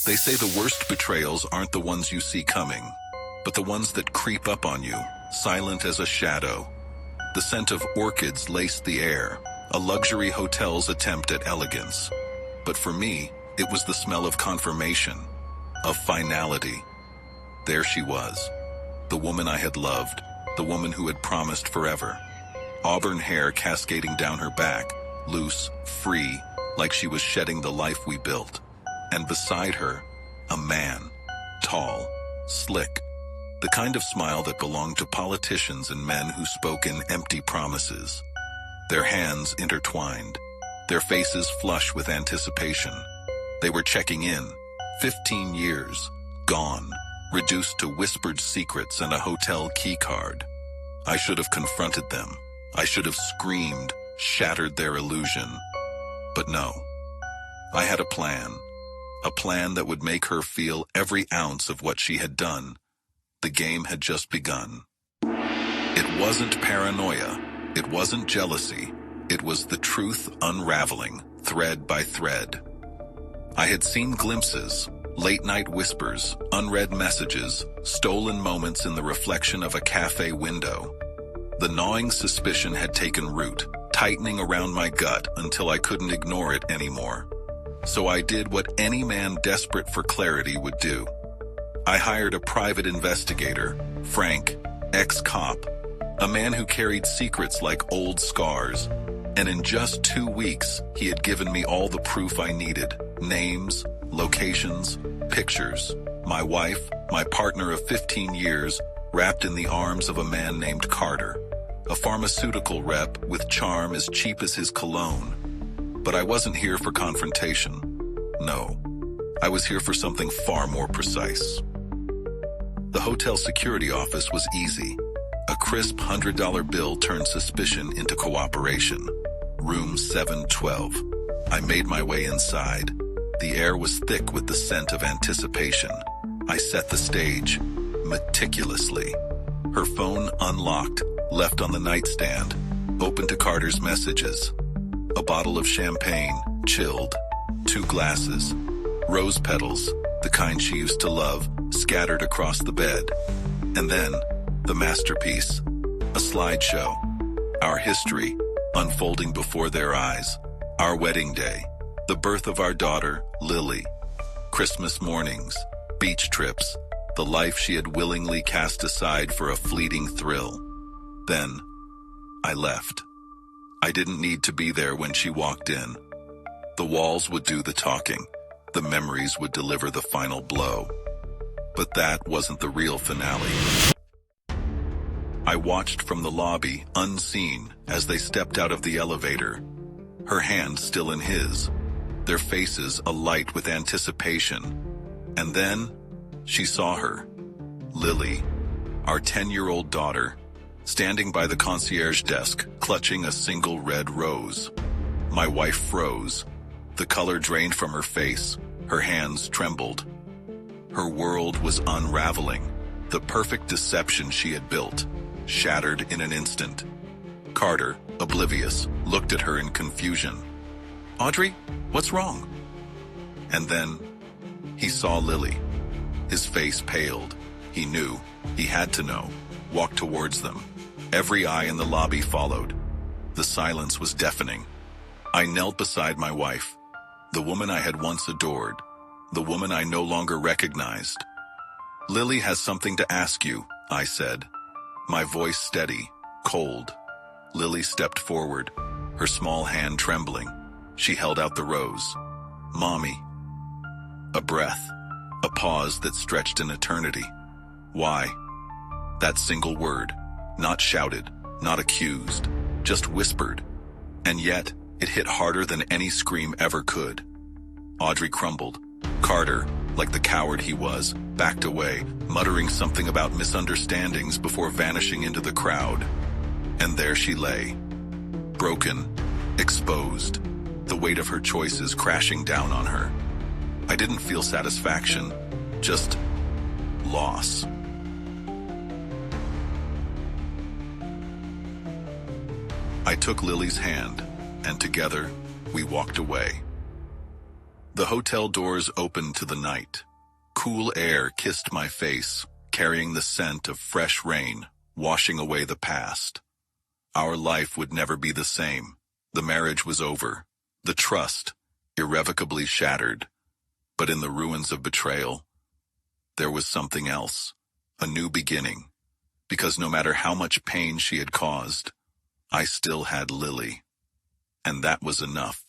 They say the worst betrayals aren't the ones you see coming, but the ones that creep up on you, silent as a shadow. The scent of orchids laced the air, a luxury hotel's attempt at elegance. But for me, it was the smell of confirmation, of finality. There she was, the woman I had loved, the woman who had promised forever. Auburn hair cascading down her back, loose, free, like she was shedding the life we built. And beside her, a man, tall, slick, the kind of smile that belonged to politicians and men who spoke in empty promises. Their hands intertwined, their faces flush with anticipation. They were checking in, 15 years, gone, reduced to whispered secrets and a hotel key card. I should have confronted them. I should have screamed, shattered their illusion. But no. I had a plan that would make her feel every ounce of what she had done. The game had just begun. It wasn't paranoia. It wasn't jealousy. It was the truth unraveling, thread by thread. I had seen glimpses, late-night whispers, unread messages, stolen moments in the reflection of a cafe window. The gnawing suspicion had taken root, tightening around my gut until I couldn't ignore it anymore. So I did what any man desperate for clarity would do. I hired a private investigator, Frank, ex-cop, a man who carried secrets like old scars. And in just 2 weeks, he had given me all the proof I needed. Names, locations, pictures. My wife, my partner of 15 years, wrapped in the arms of a man named Carter, a pharmaceutical rep with charm as cheap as his cologne. But I wasn't here for confrontation. No, I was here for something far more precise. The hotel security office was easy. A crisp $100 bill turned suspicion into cooperation. Room 712. I made my way inside. The air was thick with the scent of anticipation. I set the stage, meticulously. Her phone unlocked, left on the nightstand, open to Carter's messages. A bottle of champagne, chilled. 2 glasses. Rose petals, the kind she used to love, scattered across the bed. And then, the masterpiece. A slideshow. Our history, unfolding before their eyes. Our wedding day. The birth of our daughter, Lily. Christmas mornings. Beach trips. The life she had willingly cast aside for a fleeting thrill. Then, I left. I didn't need to be there when she walked in. The walls would do the talking. The memories would deliver the final blow. But that wasn't the real finale. I watched from the lobby, unseen, as they stepped out of the elevator. Her hand still in his, their faces alight with anticipation. And then, she saw her. Lily, our 10-year-old daughter, standing by the concierge desk, clutching a single red rose. My wife froze. The color drained from her face. Her hands trembled. Her world was unraveling. The perfect deception she had built, shattered in an instant. Carter, oblivious, looked at her in confusion. "Audrey, what's wrong?" And then, he saw Lily. His face paled. He knew. He had to know. Walked towards them. Every eye in the lobby followed. The silence was deafening. I knelt beside my wife, the woman I had once adored, the woman I no longer recognized. "Lily has something to ask you," I said, my voice steady, cold. Lily stepped forward, her small hand trembling. She held out the rose. "Mommy." A breath, a pause that stretched an eternity. Why? That single word, not shouted, not accused, just whispered. And yet, it hit harder than any scream ever could. Audrey crumbled. Carter, like the coward he was, backed away, muttering something about misunderstandings before vanishing into the crowd. And there she lay, broken, exposed, the weight of her choices crashing down on her. I didn't feel satisfaction, just loss. I took Lily's hand, and together, we walked away. The hotel doors opened to the night. Cool air kissed my face, carrying the scent of fresh rain, washing away the past. Our life would never be the same. The marriage was over. The trust, irrevocably shattered. But in the ruins of betrayal, there was something else. A new beginning. Because no matter how much pain she had caused, I still had Lily. And that was enough.